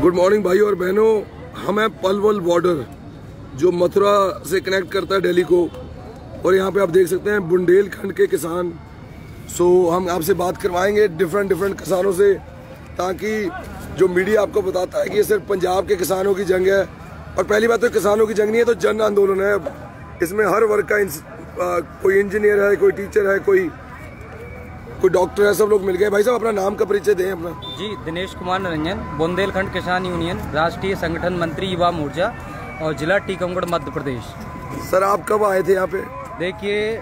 Good morning भाई और बहनों, हम हैं पलवल बॉर्डर जो मथुरा से कनेक्ट करता है दिल्ली को। और यहाँ पे आप देख सकते हैं बुंदेलखंड के किसान। हम आपसे बात करवाएंगे डिफरेंट किसानों से, ताकि जो मीडिया आपको बताता है कि ये सिर्फ पंजाब के किसानों की जंग है। और पहली बात तो किसानों की जंग नहीं है, तो जन आंदोलन है। इसमें हर वर्ग का कोई इंजीनियर है, कोई टीचर है, कोई डॉक्टर है, सब लोग मिल गए। भाई साहब अपना नाम का परिचय दें अपना। जी, दिनेश कुमार निरंजन, बुंदेलखंड किसान यूनियन, राष्ट्रीय संगठन मंत्री, युवा मोर्चा और जिला टीकमगढ़, मध्य प्रदेश। सर आप कब आए थे यहाँ पे? देखिए,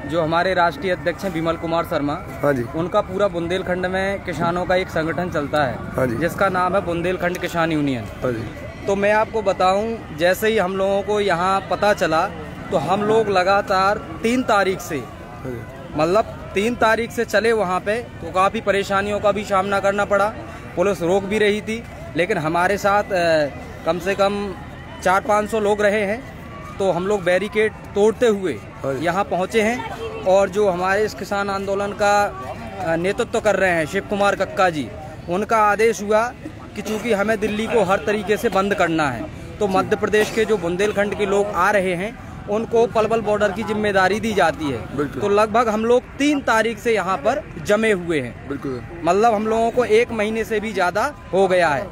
जो हमारे राष्ट्रीय अध्यक्ष हैं विमल कुमार शर्मा, हाँ जी, उनका पूरा बुंदेलखंड में किसानों का एक संगठन चलता है, हाँ जी, जिसका नाम है बुंदेलखंड किसान यूनियन। हाँ जी। तो मैं आपको बताऊं, जैसे ही हम लोगों को यहाँ पता चला तो हम लोग लगातार 3 तारीख से, मतलब 3 तारीख से चले वहाँ पे, तो काफ़ी परेशानियों का भी सामना करना पड़ा। पुलिस रोक भी रही थी, लेकिन हमारे साथ कम से कम 400-500 लोग रहे हैं। तो हम लोग बैरिकेड तोड़ते हुए यहाँ पहुँचे हैं। और जो हमारे इस किसान आंदोलन का नेतृत्व कर रहे हैं शिव कुमार कक्का जी, उनका आदेश हुआ कि चूँकि हमें दिल्ली को हर तरीके से बंद करना है, तो मध्य प्रदेश के जो बुंदेलखंड के लोग आ रहे हैं उनको पलवल बॉर्डर की जिम्मेदारी दी जाती है। तो लगभग हम लोग 3 तारीख से यहाँ पर जमे हुए हैं। बिल्कुल, मतलब हम लोगों को 1 महीने से भी ज्यादा हो गया है।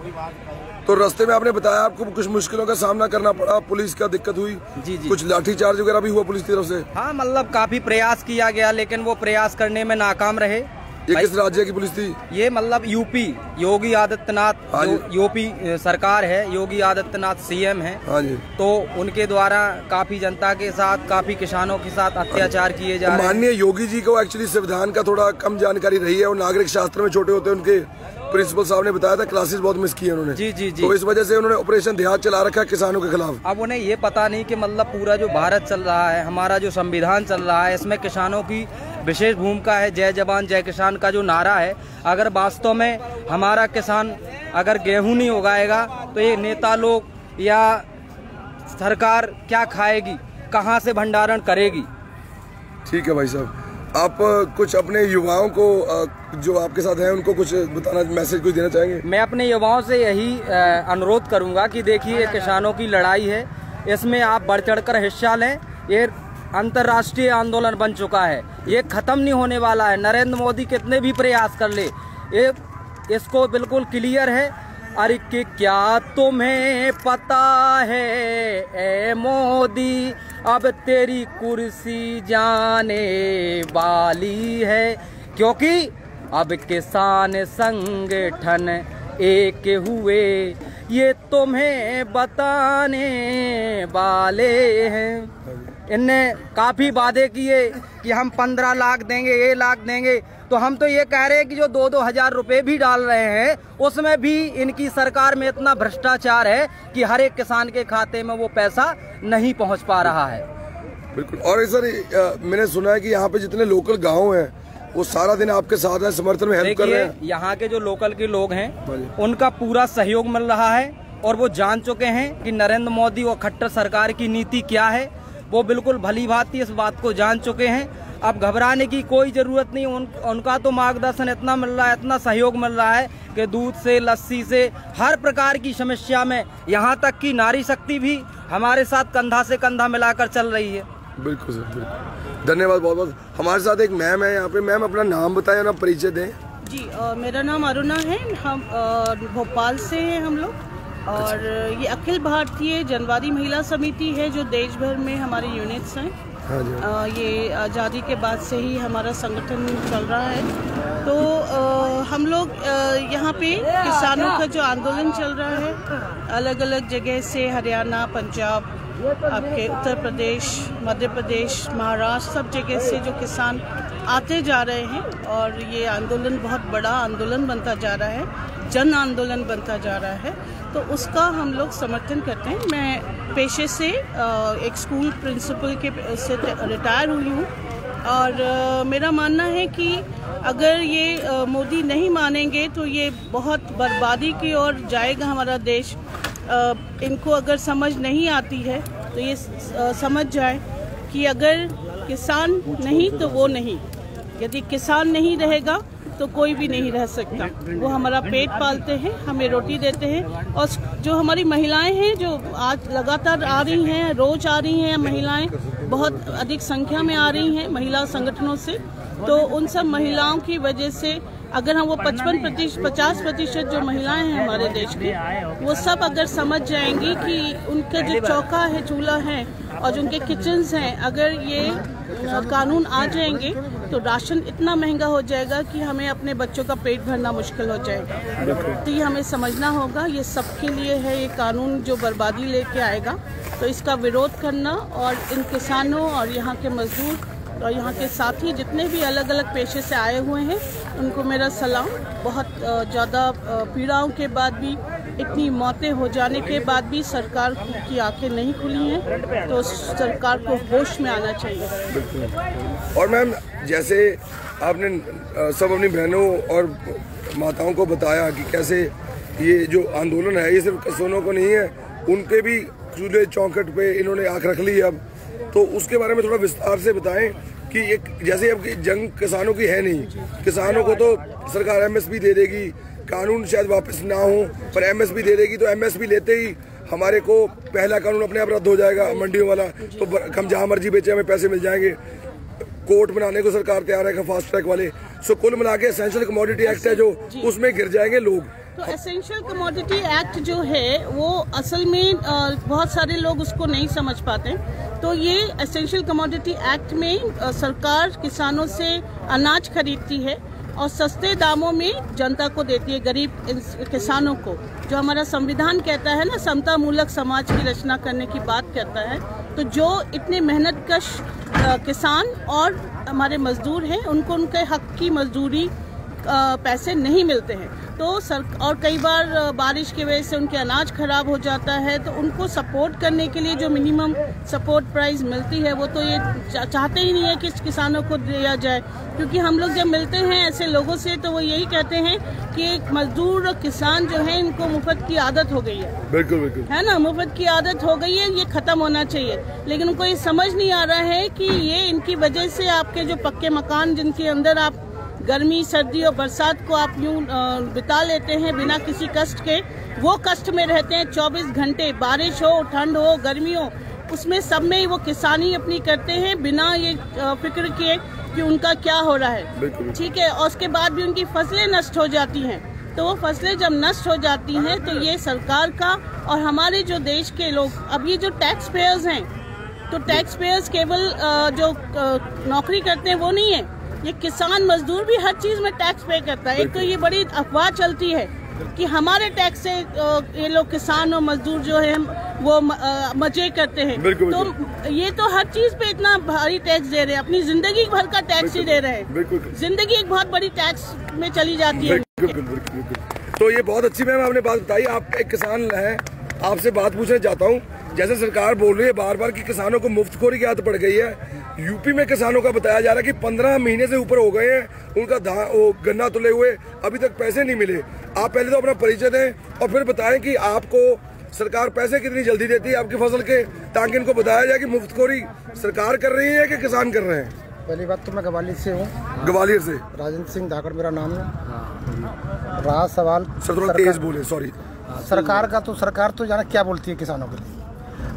तो रास्ते में आपने बताया आपको कुछ मुश्किलों का सामना करना पड़ा, पुलिस का दिक्कत हुई? जी जी, कुछ लाठीचार्ज वगैरह भी हुआ पुलिस की तरफ से? हाँ, मतलब काफी प्रयास किया गया, लेकिन वो प्रयास करने में नाकाम रहे। ये किस राज्य की पुलिस थी? ये मतलब यूपी, योगी आदित्यनाथ, यूपी सरकार है, योगी आदित्यनाथ सीएम है। हाँ जी। तो उनके द्वारा काफी जनता के साथ, काफी किसानों के साथ अत्याचार किए जा रहे हैं। माननीय योगी जी को एक्चुअली संविधान का थोड़ा कम जानकारी रही है, और नागरिक शास्त्र में छोटे होते उनके प्रिंसिपल साहब ने बताया था, क्लासेस बहुत मिस की है उन्होंने। जी जी जी। तो इस वजह से उन्होंने ऑपरेशन देहात चला रखा है किसानों के खिलाफ। अब उन्हें ये पता नहीं कि मतलब पूरा जो भारत चल रहा है, हमारा जो संविधान चल रहा है, इसमें किसानों की विशेष भूमिका है। जय जवान जय किसान का जो नारा है, अगर वास्तव में हमारा किसान अगर गेहूं नहीं उगाएगा तो ये नेता लोग या सरकार क्या खाएगी, कहां से भंडारण करेगी? ठीक है भाई साहब, आप कुछ अपने युवाओं को जो आपके साथ हैं उनको कुछ बताना, मैसेज कुछ देना चाहेंगे? मैं अपने युवाओं से यही अनुरोध करूंगा कि देखिए, किसानों की लड़ाई है, इसमें आप बढ़ चढ़कर हिस्सा लें। ये अंतर्राष्ट्रीय आंदोलन बन चुका है, ये खत्म नहीं होने वाला है। नरेंद्र मोदी कितने भी प्रयास कर ले, इसको बिल्कुल क्लियर है। अरे कि क्या तुम्हें पता है ए मोदी, अब तेरी कुर्सी जाने वाली है, क्योंकि अब किसान संगठन एक हुए, ये तुम्हें बताने वाले हैं। इनने काफी वादे किए कि हम 15 लाख देंगे, 1 लाख देंगे, तो हम तो ये कह रहे हैं कि जो 2-2 हजार रुपए भी डाल रहे हैं, उसमें भी इनकी सरकार में इतना भ्रष्टाचार है कि हर एक किसान के खाते में वो पैसा नहीं पहुंच पा रहा है। बिल्कुल। और सर मैंने सुना है कि यहाँ पे जितने लोकल गाँव हैं वो सारा दिन आपके साथ हैं, समर्थन में हेल्प कर रहे हैं। यहाँ के जो लोकल के लोग हैं उनका पूरा सहयोग मिल रहा है, और वो जान चुके हैं कि नरेंद्र मोदी और खट्टर सरकार की नीति क्या है। वो बिल्कुल भली भांति इस बात को जान चुके हैं। अब घबराने की कोई जरूरत नहीं। उनका तो मार्गदर्शन इतना मिल रहा है, इतना सहयोग मिल रहा है कि दूध से, लस्सी से, हर प्रकार की समस्या में, यहाँ तक कि नारी शक्ति भी हमारे साथ कंधा से कंधा मिलाकर चल रही है। बिल्कुल सर, बिल्कुल। धन्यवाद बहुत बहुत। हमारे साथ एक मैम है यहाँ पे। मैम अपना नाम बताएं और परिचय दें। जी, मेरा नाम अरुणा है। हम भोपाल से हैं हम लोग, और ये अखिल भारतीय जनवादी महिला समिति है जो देश भर में हमारे यूनिट्स हैं। हाँ जी। ये आज़ादी के बाद से ही हमारा संगठन चल रहा है। तो हम लोग यहाँ पे किसानों का जो आंदोलन चल रहा है, अलग अलग जगह से, हरियाणा, पंजाब, आपके उत्तर प्रदेश, मध्य प्रदेश, महाराष्ट्र, सब जगह से जो किसान आते जा रहे हैं, और ये आंदोलन बहुत बड़ा आंदोलन बनता जा रहा है, जन आंदोलन बनता जा रहा है। तो उसका हम लोग समर्थन करते हैं। मैं पेशे से एक स्कूल प्रिंसिपल के से रिटायर हुई हूँ, और मेरा मानना है कि अगर ये मोदी नहीं मानेंगे तो ये बहुत बर्बादी की ओर जाएगा हमारा देश। इनको अगर समझ नहीं आती है तो ये समझ जाए कि अगर किसान नहीं तो वो नहीं, यदि किसान नहीं रहेगा तो कोई भी नहीं रह सकता। वो हमारा पेट पालते हैं, हमें रोटी देते हैं। और जो हमारी महिलाएं हैं जो आज लगातार आ रही हैं, रोज आ रही हैं महिलाएं, बहुत अधिक संख्या में आ रही हैं महिला संगठनों से, तो उन सब महिलाओं की वजह से अगर हम वो 50% जो महिलाएं हैं हमारे देश की, वो सब अगर समझ जाएंगी कि उनका जो चौका है, चूल्हा है और जो उनके किचन्स हैं, अगर ये कानून आ जाएंगे तो राशन इतना महंगा हो जाएगा कि हमें अपने बच्चों का पेट भरना मुश्किल हो जाएगा। तो ये हमें समझना होगा, ये सबके लिए है ये कानून जो बर्बादी लेके आएगा। तो इसका विरोध करना और इन किसानों और यहाँ के मजदूर और यहाँ के साथी जितने भी अलग अलग पेशे से आए हुए हैं उनको मेरा सलाम। बहुत ज़्यादा पीड़ाओं के बाद भी, इतनी मौतें हो जाने के बाद भी सरकार की आंखें नहीं खुली हैं, तो सरकार को होश में आना चाहिए। और मैम, जैसे आपने सब अपनी बहनों और माताओं को बताया कि कैसे ये जो आंदोलन है ये सिर्फ किसानों को नहीं है, उनके भी चूल्हे चौखट पे इन्होंने आंख रख ली। अब तो उसके बारे में थोड़ा विस्तार से बताएं कि एक जैसे अब जंग किसानों की है नहीं, किसानों को तो सरकार एमएसपी दे देगी, कानून शायद वापस ना हो पर एमएसपी दे देगी, तो एमएसपी लेते ही हमारे को पहला कानून अपने आप रद्द हो जाएगा मंडियों वाला, तो हम जहाँ मर्जी बेचे हमें पैसे मिल जाएंगे। कोर्ट बनाने को सरकार तैयार है, फास्ट ट्रैक वाले। सो कुल मिला के एसेंशियल कमोडिटी एक्ट है जो, उसमें गिर जाएंगे लोग। तो एसेंशियल कमोडिटी एक्ट जो है वो असल में बहुत सारे लोग उसको नहीं समझ पाते। तो ये एसेंशियल कमोडिटी एक्ट में सरकार किसानों से अनाज खरीदती है और सस्ते दामों में जनता को देती है, गरीब किसानों को। जो हमारा संविधान कहता है ना, समता मूलक समाज की रचना करने की बात करता है, तो जो इतने मेहनतकश किसान और हमारे मजदूर हैं उनको उनके हक की मजदूरी पैसे नहीं मिलते हैं। तो और कई बार बारिश की वजह से उनके अनाज खराब हो जाता है, तो उनको सपोर्ट करने के लिए जो मिनिमम सपोर्ट प्राइस मिलती है वो तो ये चाहते ही नहीं है कि किसानों को दिया जाए। क्योंकि हम लोग जब मिलते हैं ऐसे लोगों से तो वो यही कहते हैं कि एक मजदूर और किसान जो है इनको मुफ्त की आदत हो गई है। बिल्कुल बिल्कुल, है ना, मुफ्त की आदत हो गई है, ये खत्म होना चाहिए। लेकिन उनको ये समझ नहीं आ रहा है कि ये इनकी वजह से आपके जो पक्के मकान जिनके अंदर आप गर्मी सर्दी और बरसात को आप यूं बिता लेते हैं बिना किसी कष्ट के, वो कष्ट में रहते हैं 24 घंटे, बारिश हो, ठंड हो, गर्मी हो, उसमें सब में वो किसानी अपनी करते हैं बिना ये फिक्र किए कि उनका क्या हो रहा है। ठीक है, और उसके बाद भी उनकी फसलें नष्ट हो जाती हैं। तो वो फसलें जब नष्ट हो जाती हैं तो ये सरकार का और हमारे जो देश के लोग, अब ये जो टैक्स पेयर्स हैं, तो टैक्स पेयर्स केवल जो नौकरी करते हैं वो नहीं है, ये किसान मजदूर भी हर चीज में टैक्स पे करता है। एक तो ये बड़ी अफवाह चलती है कि हमारे टैक्स से ये लोग किसान और मजदूर जो है वो मजे करते हैं। तो ये तो हर चीज पे इतना भारी टैक्स दे रहे हैं, अपनी जिंदगी भर का टैक्स ही दे रहे हैं। जिंदगी एक बहुत बड़ी टैक्स में चली जाती है। तो ये बहुत अच्छी मैम आपने बात बताई। आप एक किसान हैं, आपसे बात पूछना चाहता हूँ, जैसे सरकार बोल रही है बार बार कि किसानों को मुफ्तखोरी की आदत पड़ गई है, यूपी में किसानों का बताया जा रहा है कि 15 महीने से ऊपर हो गए हैं, उनका गन्ना तुले हुए अभी तक पैसे नहीं मिले। आप पहले तो अपना परिचय दें और फिर बताएं कि आपको सरकार पैसे कितनी जल्दी देती है आपकी फसल के, ताकि इनको बताया जाए कि मुफ्तखोरी सरकार कर रही है कि किसान कर रहे हैं। पहली बात तो मैं ग्वालियर से हूँ। ग्वालियर से राजेंद्र सिंह धाकड़ मेरा नाम है। रहा सवाल, सर थोड़ा तेज बोले, सॉरी। सरकार का तो सरकार तो जाना क्या बोलती है किसानों के लिए।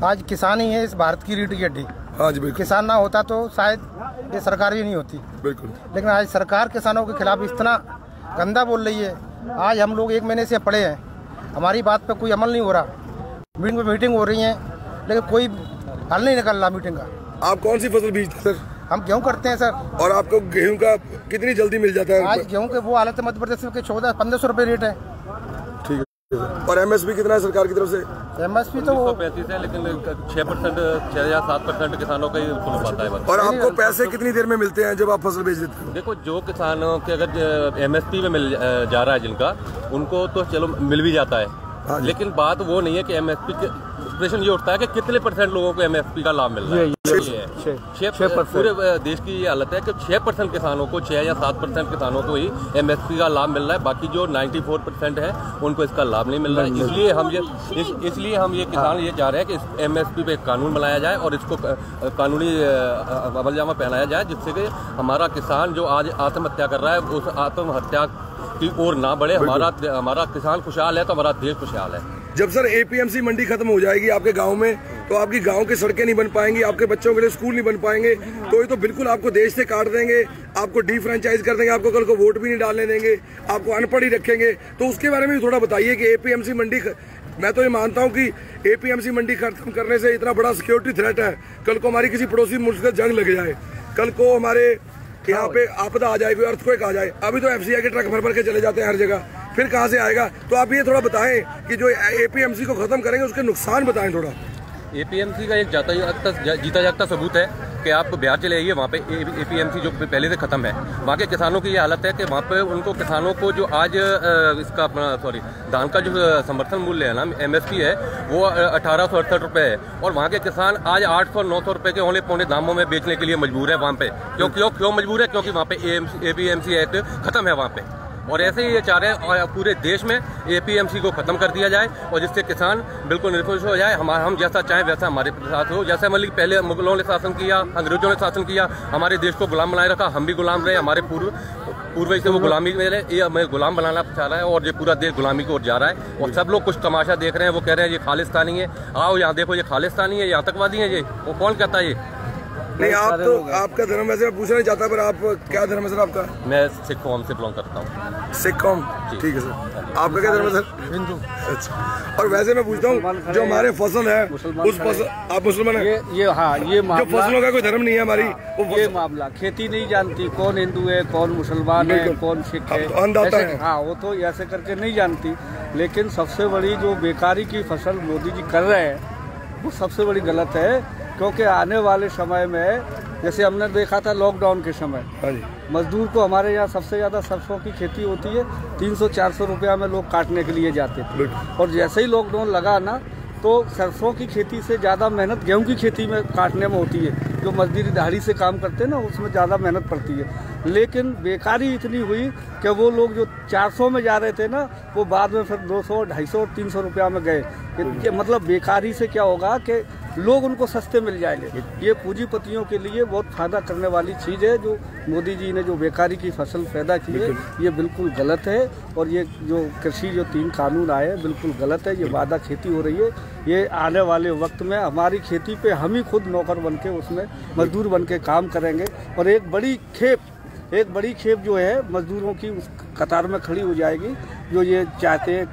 आज किसान ही है इस भारत की रीढ़ की हड्डी। हाँ जी, बिल्कुल। किसान ना होता तो शायद ये सरकार भी नहीं होती। बिल्कुल। लेकिन आज सरकार किसानों के खिलाफ इतना गंदा बोल रही है। आज हम लोग 1 महीने से पड़े हैं, हमारी बात पे कोई अमल नहीं हो रहा। मीटिंग हो रही है लेकिन कोई हल नहीं निकल रहा मीटिंग का। आप कौन सी फसल बीजते हैं सर? हम गेहूँ करते हैं सर। और आपको गेहूँ का कितनी जल्दी मिल जाता है? आज गेहूँ के वो हालत है मध्य प्रदेश के 1400-1500 रुपये रेट है। ठीक है। और एमएसपी कितना है सरकार की तरफ से? एमएसपी तो 35 है, लेकिन 6% 6 या 7% किसानों का ही फुल पाता है। और आपको पैसे कितनी देर में मिलते हैं जब आप फसल बेच देते हैं? देखो, जो किसानों के अगर एमएसपी में मिल जा रहा है जिनका, उनको तो चलो मिल भी जाता है। लेकिन बात वो नहीं है कि एमएसपी प्रश्न ये उठता है कि कितने % लोगों को MSP का लाभ मिल रहा है। 6% पूरे देश की ये हालत है कि 6% किसानों को, 6 या 7% किसानों को ही MSP का लाभ मिल रहा है, बाकी जो 94% है उनको इसका लाभ नहीं मिल रहा है। इसलिए हम ये किसान ये चाह रहे हैं कि MSP पे कानून बनाया जाए और इसको कानूनी अमलजामा पहनाया जाए, जिससे कि हमारा किसान जो आज आत्महत्या कर रहा है उस आत्महत्या की ओर ना बढ़े। हमारा किसान खुशहाल है तो हमारा देश खुशहाल है। जब सर APMC मंडी खत्म हो जाएगी आपके गांव में, तो आपकी गांव की सड़कें नहीं बन पाएंगी, आपके बच्चों के लिए स्कूल नहीं बन पाएंगे, तो ये तो बिल्कुल आपको देश से काट देंगे, आपको डिफ्रेंचाइज कर देंगे, आपको कल को वोट भी नहीं डालने देंगे, आपको अनपढ़ ही रखेंगे। तो उसके बारे में भी थोड़ा बताइए कि APMC मंडी, मैं तो ये मानता हूँ कि APMC मंडी खत्म करने से इतना बड़ा सिक्योरिटी थ्रेट है, कल को हमारी किसी पड़ोसी मुल्क से जंग लग जाए, कल को हमारे यहाँ पे आपदा आ जाए, कोई अर्थक्वेक आ जाए। अभी तो FCI के ट्रक भर के चले जाते हैं हर जगह, फिर कहाँ से आएगा? तो आप ये थोड़ा बताएं कि जो APMC को खत्म करेंगे उसके नुकसान बताएं थोड़ा। APMC का एक जीता जागता सबूत है कि आप बिहार चले आइए, वहाँ पे APMC जो पहले से खत्म है, वहाँ के किसानों की ये हालत है कि वहाँ पे उनको किसानों को जो आज इसका धान का जो समर्थन मूल्य है ना MSP है वो 1868 रुपये है, और वहाँ के किसान आज 800-900 रुपये के औले पौने दामों में बेचने के लिए मजबूर है वहाँ पे। क्यों मजबूर है? क्योंकि वहाँ पे APMC एक्ट खत्म है वहाँ पे। और ऐसे ही ये चाह रहे हैं पूरे देश में APMC को खत्म कर दिया जाए और जिससे किसान बिल्कुल निर्भर हो जाए, हम जैसा चाहें वैसा हमारे साथ हो। जैसे मतलब पहले मुगलों ने शासन किया, अंग्रेजों ने शासन किया, हमारे देश को गुलाम बनाए रखा, हम भी गुलाम रहे, हमारे पूर्वज से वो गुलामी में रहे, ये हमें गुलाम बनाना चाह रहा है और ये पूरा देश गुलामी की ओर जा रहा है। और सब लोग कुछ तमाशा देख रहे हैं, वो कह रहे हैं ये खालिस्तानी है, आओ यहाँ देखो ये खालिस्तानी है, ये आतंकवादी है, ये वो कौन कहता है? ये नहीं, आप तो आपका धर्म वैसे मैं पूछना नहीं चाहता, पर आप क्या धर्म है सर आपका? मैं सिख कौम से बिलोंग करता हूँ। सिख कौम, ठीक है सर। आपका क्या धर्म है सर? हिंदू। अच्छा, और वैसे मैं पूछता हूँ जो हमारे फसल है उस फसल, आप मुसलमान हैं? ये जो फसलों का कोई धर्म नहीं है हमारी, ये मामला खेती नहीं जानती कौन हिंदू है, कौन मुसलमान है, कौन सिख है। हाँ, वो तो ऐसे करके नहीं जानती। लेकिन सबसे बड़ी जो बेकारी की फसल मोदी जी कर रहे हैं वो सबसे बड़ी गलत है, क्योंकि आने वाले समय में जैसे हमने देखा था लॉकडाउन के समय, मजदूर को हमारे यहाँ सबसे ज़्यादा सरसों की खेती होती है, 300-400 रुपया में लोग काटने के लिए जाते थे। और जैसे ही लॉकडाउन लगा ना, तो सरसों की खेती से ज़्यादा मेहनत गेहूं की खेती में काटने में होती है। जो मजदूरी दिहाड़ी से काम करते हैं ना, उसमें ज़्यादा मेहनत पड़ती है। लेकिन बेकारी इतनी हुई कि वो लोग जो 400 में जा रहे थे ना, वो बाद में फिर 200, 250 और 300 रुपया में गए। मतलब बेकारी से क्या होगा कि लोग उनको सस्ते मिल जाएंगे। ये पूंजीपतियों के लिए बहुत फायदा करने वाली चीज़ है। जो मोदी जी ने जो बेकारी की फसल पैदा की है, ये बिल्कुल गलत है। और ये जो कृषि जो 3 कानून आए हैं बिल्कुल गलत है। ये वादा खेती हो रही है। ये आने वाले वक्त में हमारी खेती पे हम ही खुद नौकर बन के, उसमें मजदूर बन के काम करेंगे। और एक बड़ी खेप जो है मजदूरों की उस कतार में खड़ी हो जाएगी, जो ये चाहते हैं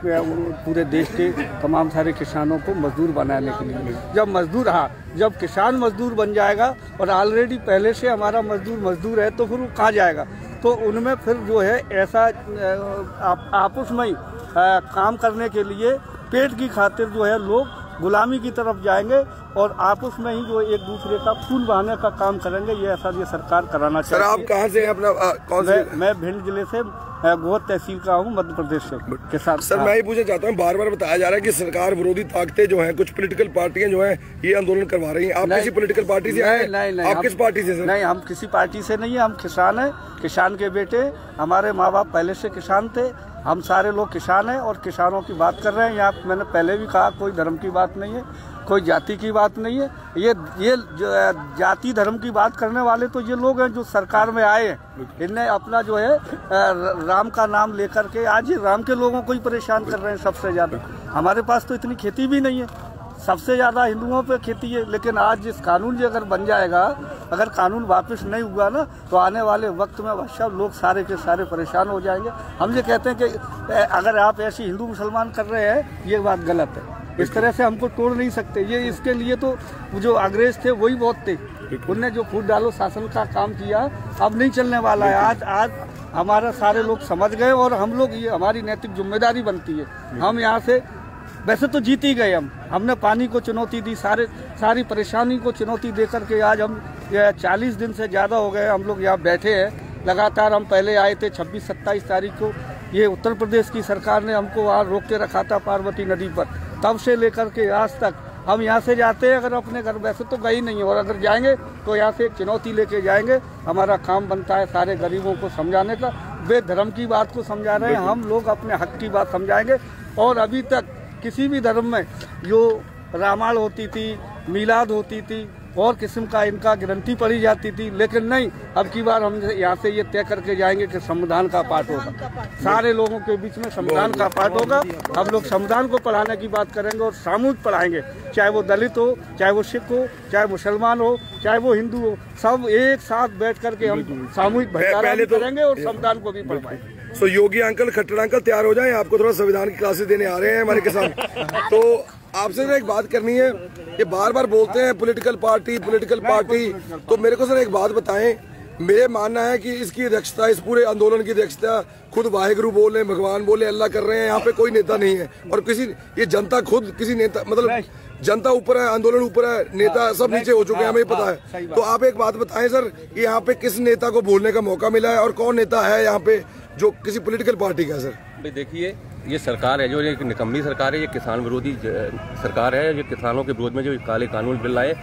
पूरे देश के तमाम सारे किसानों को मजदूर बनाने के लिए। जब किसान मजदूर बन जाएगा और ऑलरेडी पहले से हमारा मजदूर है, तो फिर वो कहाँ जाएगा? तो उनमें फिर जो है ऐसा आपस में ही काम करने के लिए पेट की खातिर जो है लोग गुलामी की तरफ जाएंगे और आपस में ही जो एक दूसरे का खून बहाने का काम करेंगे। ये ऐसा ये सरकार कराना चाहिए। सर आप कहाँ से हैं अपना? कौन से? मैं भिंड जिले से गोहद तहसील का हूँ, मध्य प्रदेश से के साथ। सर मैं ये पूछना चाहता हूँ, बार बार बताया जा रहा है कि सरकार विरोधी ताकतें जो हैं, कुछ पॉलिटिकल पार्टियां जो हैं ये आंदोलन करवा रही हैं। आप किसी पॉलिटिकल पार्टी से हैं? नहीं, आप किस पार्टी से? नहीं, हम किसी पार्टी से नहीं है। हम किसान हैं, किसान के बेटे। हमारे माँ बाप पहले से किसान थे। हम सारे लोग किसान हैं और किसानों की बात कर रहे हैं। यहाँ मैंने पहले भी कहा, कोई धर्म की बात नहीं है, कोई जाति की बात नहीं है। ये जाति धर्म की बात करने वाले तो ये लोग हैं जो सरकार में आए हैं। इनने अपना जो है राम का नाम लेकर के आज राम के लोगों को ही परेशान कर रहे हैं सबसे ज़्यादा। हमारे पास तो इतनी खेती भी नहीं है, सबसे ज़्यादा हिंदुओं पे खेती है। लेकिन आज जिस कानून जी अगर बन जाएगा, अगर कानून वापस नहीं हुआ ना, तो आने वाले वक्त में वैसा लोग सारे के सारे परेशान हो जाएंगे। हम ये कहते हैं कि अगर आप ऐसी हिंदू मुसलमान कर रहे हैं, ये बात गलत है। इस तरह से हमको तोड़ नहीं सकते। ये इसके लिए तो जो अंग्रेज थे वही बहुत थे। उनने जो फूट डालो शासन का काम किया, अब नहीं चलने वाला है। आज हमारा सारे लोग समझ गए और हम लोग, ये हमारी नैतिक जिम्मेदारी बनती है। हम यहाँ से वैसे तो जीत ही गए। हमने पानी को चुनौती दी, सारी परेशानी को चुनौती दे करके आज हम 40 दिन से ज़्यादा हो गए हम लोग यहाँ बैठे हैं लगातार। हम पहले आए थे 26-27 तारीख को। ये उत्तर प्रदेश की सरकार ने हमको वहाँ रोक के रखा था पार्वती नदी पर। तब से लेकर के आज तक हम यहाँ से जाते हैं अगर अपने घर, वैसे तो गए नहीं, और अगर जाएंगे तो यहाँ से एक चुनौती लेके जाएंगे। हमारा काम बनता है सारे गरीबों को समझाने का। वे धर्म की बात को समझा रहे हैं, हम लोग अपने हक की बात समझाएंगे। और अभी तक किसी भी धर्म में जो रामायण होती थी, मीलाद होती थी और किस्म का इनका ग्रंथि पढ़ी जाती थी, लेकिन नहीं, अब की बार हम यहाँ से ये तय करके जाएंगे कि संविधान का पाठ होगा, सारे लोगों के बीच में संविधान का पाठ होगा। हम लोग संविधान को पढ़ाने की बात करेंगे और सामूहिक पढ़ाएंगे, चाहे वो दलित हो, चाहे वो सिख हो, चाहे मुसलमान हो, चाहे वो हिंदू हो, सब एक साथ बैठ करके हम सामूहिक भंडारा करेंगे और संविधान को भी पढ़वाएंगे। सो योगी अंकल, खट्टर अंकल तैयार हो जाएं, आपको थोड़ा संविधान की क्लासेस देने आ रहे हैं हमारे किसान। तो आपसे एक बात करनी है, ये बार बार बोलते हैं पॉलिटिकल पार्टी, तो मेरे को सर एक बात बताएं। मेरे मानना है कि इसकी अध्यक्षता, इस पूरे आंदोलन की अध्यक्षता खुद वाहेगुरु बोले, भगवान बोले, अल्लाह कर रहे हैं। यहाँ पे कोई नेता नहीं है और किसी, ये जनता खुद किसी नेता, मतलब जनता ऊपर है, आंदोलन ऊपर है, नेता सब नीचे हो चुके हैं, हमें पता है। तो आप एक बात बताएं सर, कि यहाँ पे किस नेता को बोलने का मौका मिला है और कौन नेता है यहाँ पे जो किसी पॉलिटिकल पार्टी का? सर भाई देखिए, ये सरकार है जो एक निकम्मी सरकार है, ये किसान विरोधी सरकार है। ये किसानों के विरोध में जो काले कानून बिल लाए,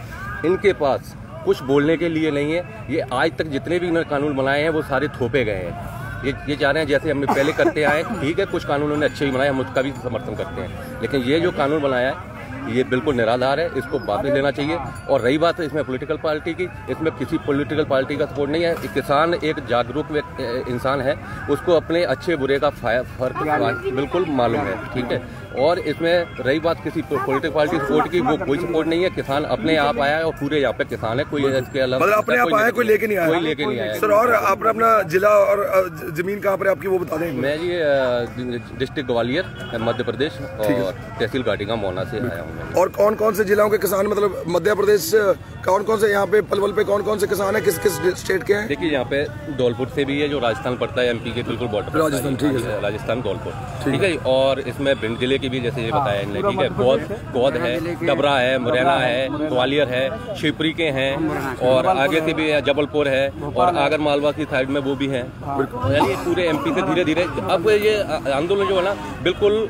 इनके पास कुछ बोलने के लिए नहीं है। ये आज तक जितने भी इन्होंने कानून बनाए हैं वो सारे थोपे गए हैं। ये चाह रहे हैं जैसे हमने पहले करते आए, ठीक है, कुछ कानून उन्होंने अच्छे भी बनाए, हम उसका भी समर्थन करते हैं, लेकिन ये जो कानून बनाया है ये बिल्कुल निराधार है, इसको वापस लेना चाहिए। और रही बात इसमें पॉलिटिकल पार्टी की, इसमें किसी पॉलिटिकल पार्टी का सपोर्ट नहीं है। किसान एक जागरूक इंसान है, उसको अपने अच्छे बुरे का फर्क बिल्कुल मालूम है, ठीक है। और इसमें रही बात किसी पॉलिटिकल पार्टी सपोर्ट की, वो कोई सपोर्ट नहीं है। किसान अपने आप आया है और पूरे यहाँ पे किसान है, कोई इसके अलावा मतलब अपने आप आया, कोई लेके नहीं आया, कोई लेके नहीं आया। सर और अपना जिला और जमीन कहाँ पर आपकी वो बता दें? मैं ये डिस्ट्रिक्ट ग्वालियर मध्य प्रदेश और तहसील घाटीगांव मोना से आया हूँ। और कौन कौन से जिलों के किसान, मतलब मध्य प्रदेश कौन कौन से, यहाँ पे पलवल पे कौन कौन से किसान है, किस किस स्टेट के हैं? देखिए यहाँ पे धौलपुर से भी है जो राजस्थान पड़ता है, एमपी के बिल्कुल बॉर्डर, राजस्थान, ठीक है, राजस्थान धौलपुर, ठीक है। और इसमें भिंड जिले की भी, जैसे ये बताया इन्होंने, ठीक है, पौध है, डबरा है, मुरैना है, ग्वालियर है, शिवपुरी के हैं, और आगे से भी जबलपुर है, और आगर मालवा की साइड में वो भी है। यानी पूरे एमपी से धीरे धीरे अब ये आंदोलन जो है ना बिल्कुल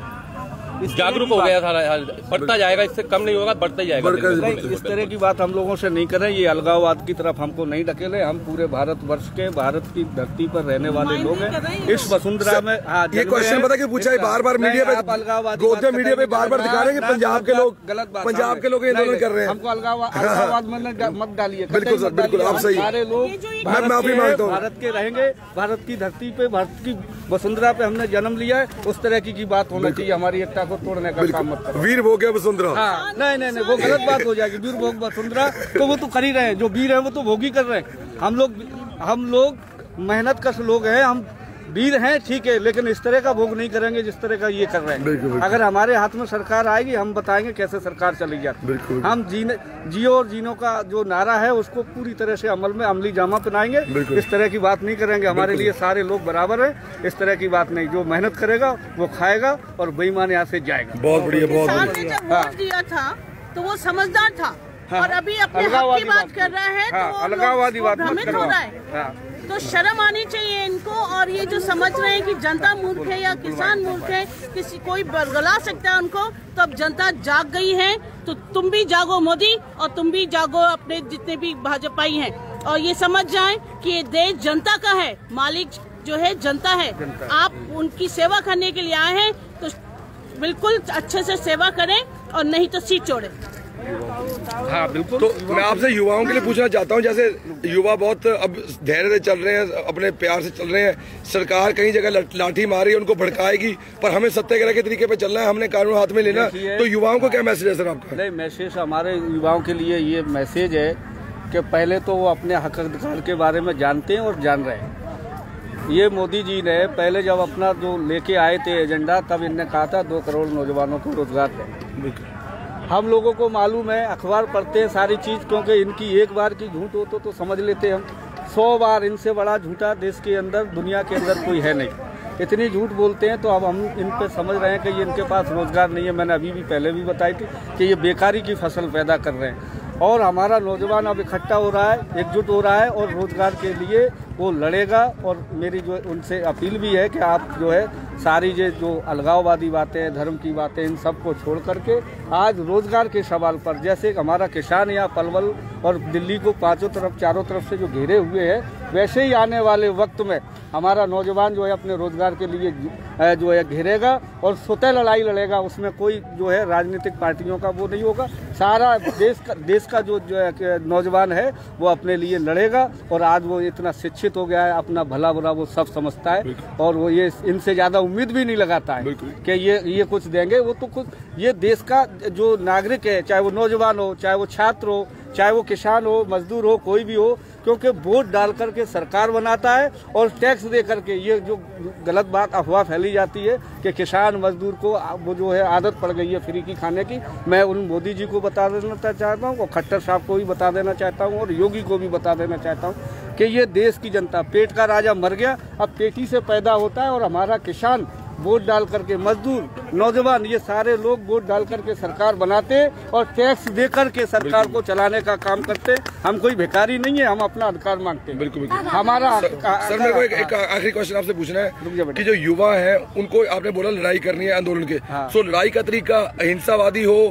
जागरूक हो गया, सारा बढ़ता जाएगा, इससे कम नहीं होगा, बढ़ता ही जाएगा। नहीं, इस तरह की बात हम लोगों से नहीं करें, ये अलगाववाद की तरफ हमको नहीं ढकेले। हम पूरे भारतवर्ष के, भारत की धरती पर रहने वाले लोग हैं। इस वसुंधरा में ये क्वेश्चन पता कि पूछा है बार बार मीडिया पे, गोदे मीडिया पे बार बार दिखा रहे हैं कि पंजाब के लोग, गलत बात, पंजाब के लोग आंदोलन कर रहे हैं। हमको अलगाववाद में मत डालिए। बिल्कुल सर, बिल्कुल आप सही। सारे लोग मैं माफी मांगता हूँ, भारत के रहेंगे, भारत की धरती पे, भारत की वसुंधरा पे हमने जन्म लिया है। उस तरह की बात होना चाहिए, हमारी एकता को तोड़ने का काम मत करो। वीर भोग वसुंधरा, हाँ, नहीं, वो गलत बात हो जाएगी। वीर भोग वसुंधरा तो वो तो कर ही रहे हैं, जो वीर है वो तो भोग ही कर रहे हैं। हम लोग मेहनत कश लोग हैं, हम वीर हैं, ठीक है, लेकिन इस तरह का भोग नहीं करेंगे जिस तरह का ये कर रहे हैं। अगर हमारे हाथ में सरकार आएगी, हम बताएंगे कैसे सरकार चली जाती है। हम जियो और जीनो का जो नारा है उसको पूरी तरह से अमल में अमली जामा पहनाएंगे। इस तरह की बात नहीं करेंगे। हमारे लिए सारे लोग बराबर हैं, इस तरह की बात नहीं। जो मेहनत करेगा वो खाएगा और बेईमान यहाँ से जाएगा। बहुत बढ़िया, बहुत बढ़िया। जब वोट दिया था तो वो समझदार था, और अभी अपने हक की बात कर रहा है तो अलगाववादी बात भ्रमित हो रहा है। तो शर्म आनी चाहिए इनको। और ये जो समझ रहे हैं कि जनता मूर्ख है या किसान मूर्ख है, किसी कोई बरगला सकता है उनको, तो अब जनता जाग गई है। तो तुम भी जागो मोदी, और तुम भी जागो अपने जितने भी भाजपाई हैं, और ये समझ जाएं कि ये देश जनता का है, मालिक जो है जनता है। आप उनकी सेवा करने के लिए आए हैं तो बिल्कुल अच्छे से सेवा करें, और नहीं तो सीट छोड़ें। हाँ बिल्कुल। तो मैं आपसे युवाओं के लिए पूछना चाहता हूँ, जैसे युवा बहुत अब धैर्य से चल रहे हैं, अपने प्यार से चल रहे हैं। सरकार कई जगह लाठी मारी, उनको भड़काएगी, पर हमें सत्याग्रह के तरीके पे चलना है, हमने कानून हाथ में लेना। तो युवाओं को क्या मैसेज है सर आपका? नहीं, मैसेज हमारे युवाओं के लिए ये मैसेज है कि पहले तो वो अपने हक अधिकार के बारे में जानते हैं और जान रहे हैं। ये मोदी जी ने पहले जब अपना जो लेके आए थे एजेंडा, तब इनने कहा था 2 करोड़ नौजवानों को रोजगार दें। हम लोगों को मालूम है, अखबार पढ़ते हैं सारी चीज़, क्योंकि इनकी एक बार की झूठ हो तो समझ लेते हम। 100 बार इनसे बड़ा झूठा देश के अंदर, दुनिया के अंदर कोई है नहीं। इतनी झूठ बोलते हैं, तो अब हम इन पे समझ रहे हैं कि ये इनके पास रोजगार नहीं है। मैंने अभी भी पहले भी बताई थी कि ये बेकारी की फसल पैदा कर रहे हैं। और हमारा नौजवान अब इकट्ठा हो रहा है, एकजुट हो रहा है, और रोजगार के लिए वो लड़ेगा। और मेरी जो उनसे अपील भी है कि आप जो है सारी जो अलगाववादी बातें, धर्म की बातें, इन सब को छोड़ करके आज रोजगार के सवाल पर, जैसे हमारा किसान यहाँ पलवल और दिल्ली को चारों तरफ से जो घेरे हुए है, वैसे ही आने वाले वक्त में हमारा नौजवान जो है अपने रोजगार के लिए जो है घेरेगा और स्वतः लड़ाई लड़ेगा। उसमें कोई जो है राजनीतिक पार्टियों का वो नहीं होगा। सारा देश का जो है नौजवान है वो अपने लिए लड़ेगा। और आज वो इतना शिक्षित हो गया है, अपना भला बुरा वो सब समझता है और वो ये इनसे ज़्यादा उम्मीद भी नहीं लगाता है कि ये कुछ देंगे। वो तो कुछ ये देश का जो नागरिक है, चाहे वो नौजवान हो, चाहे वो छात्र हो, चाहे वो किसान हो, मजदूर हो, कोई भी हो, क्योंकि वोट डाल करके सरकार बनाता है और टैक्स दे करके। ये जो गलत बात अफवाह फैली जाती है कि किसान मजदूर को वो जो है आदत पड़ गई है फ्री की खाने की, मैं उन मोदी जी को बता देना चाहता हूँ और खट्टर साहब को भी बता देना चाहता हूँ और योगी को भी बता देना चाहता हूँ कि ये देश की जनता, पेट का राजा मर गया, अब पेटी से पैदा होता है। और हमारा किसान वोट डाल करके, मजदूर, नौजवान, ये सारे लोग वोट डाल करके सरकार बनाते और टैक्स दे करके सरकार को चलाने का काम करते। हम कोई भिखारी नहीं है, हम अपना अधिकार मांगते हैं। बिल्कुल हमारा सर मेरे को एक आखिरी क्वेश्चन आपसे पूछना है कि जो युवा है उनको आपने बोला लड़ाई करनी है आंदोलन के, सो लड़ाई का तरीका अहिंसावादी हो,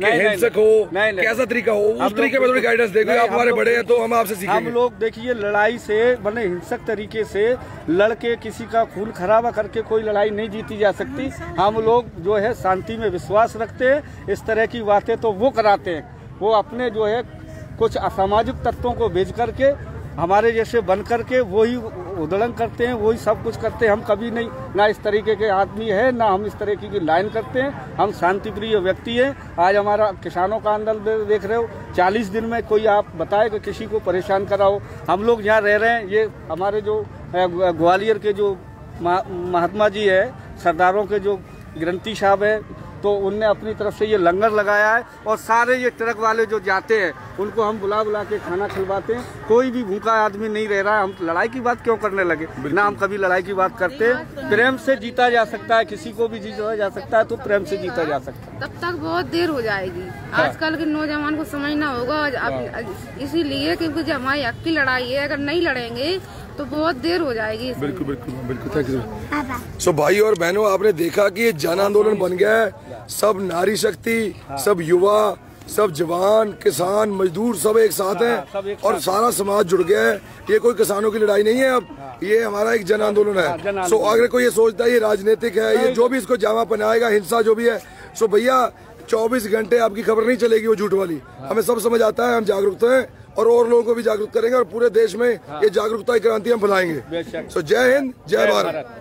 हिंसक हो, कैसा तरीका हो, उस तरीके में थोड़ी गाइडेंस देंगे। आप हमारे बड़े हैं तो हम आपसे सीखेंगे। हम लोग देखिए लड़ाई से बने हिंसक तरीके से लड़के किसी का खून खराबा करके कोई लड़ाई नहीं जीती जा सकती। हम लोग जो है शांति में विश्वास रखते हैं। इस तरह की बातें तो वो कराते हैं, वो अपने जो है कुछ असामाजिक तत्वों को भेज करके हमारे जैसे बन करके वही उधड़न करते हैं, वही सब कुछ करते हैं। हम कभी नहीं, ना इस तरीके के आदमी है, ना हम इस तरीके की लाइन करते हैं। हम शांतिप्रिय व्यक्ति हैं। आज हमारा किसानों का आंदोलन देख रहे हो, 40 दिन में कोई आप बताए कि किसी को परेशान कराओ। हम लोग यहाँ रह रहे हैं, ये हमारे जो ग्वालियर के जो महात्मा जी है, सरदारों के जो ग्रंथी साहब है, तो उनने अपनी तरफ से ये लंगर लगाया है और सारे ये ट्रक वाले जो जाते हैं उनको हम बुला के खाना खिलवाते हैं। कोई भी भूखा आदमी नहीं रह रहा है। हम लड़ाई की बात क्यों करने लगे? ना हम कभी लड़ाई की बात करते हैं। प्रेम से जीता जा सकता है, किसी को भी जीता जा सकता है, तो प्रेम से जीता जा सकता है। तब तक बहुत देर हो जाएगी। आजकल के नौजवान को समझना होगा, इसीलिए क्योंकि जब हमारी हक की लड़ाई है, अगर नहीं लड़ेंगे तो बहुत देर हो जाएगी। बिल्कुल बिल्कुल बिल्कुल, थैंक यू। सो भाई और बहनों, आपने देखा कि ये जन आंदोलन बन गया है। सब नारी शक्ति, सब युवा, सब जवान, किसान, मजदूर सब एक साथ हैं और सारा समाज जुड़ गया है। ये कोई किसानों की लड़ाई नहीं है, अब ये हमारा एक जन आंदोलन है। सो अगर कोई ये सोचता है ये राजनीतिक है, ये जो भी इसको जामा पहनाएगा, हिंसा जो भी है, सो भैया 24 घंटे आपकी खबर नहीं चलेगी वो झूठ वाली। हमें सब समझ आता है, हम जागरूक हैं और लोगों को भी जागरूक करेंगे और पूरे देश में ये जागरूकता की क्रांति हम फैलाएंगे। सो जय हिंद, जय भारत।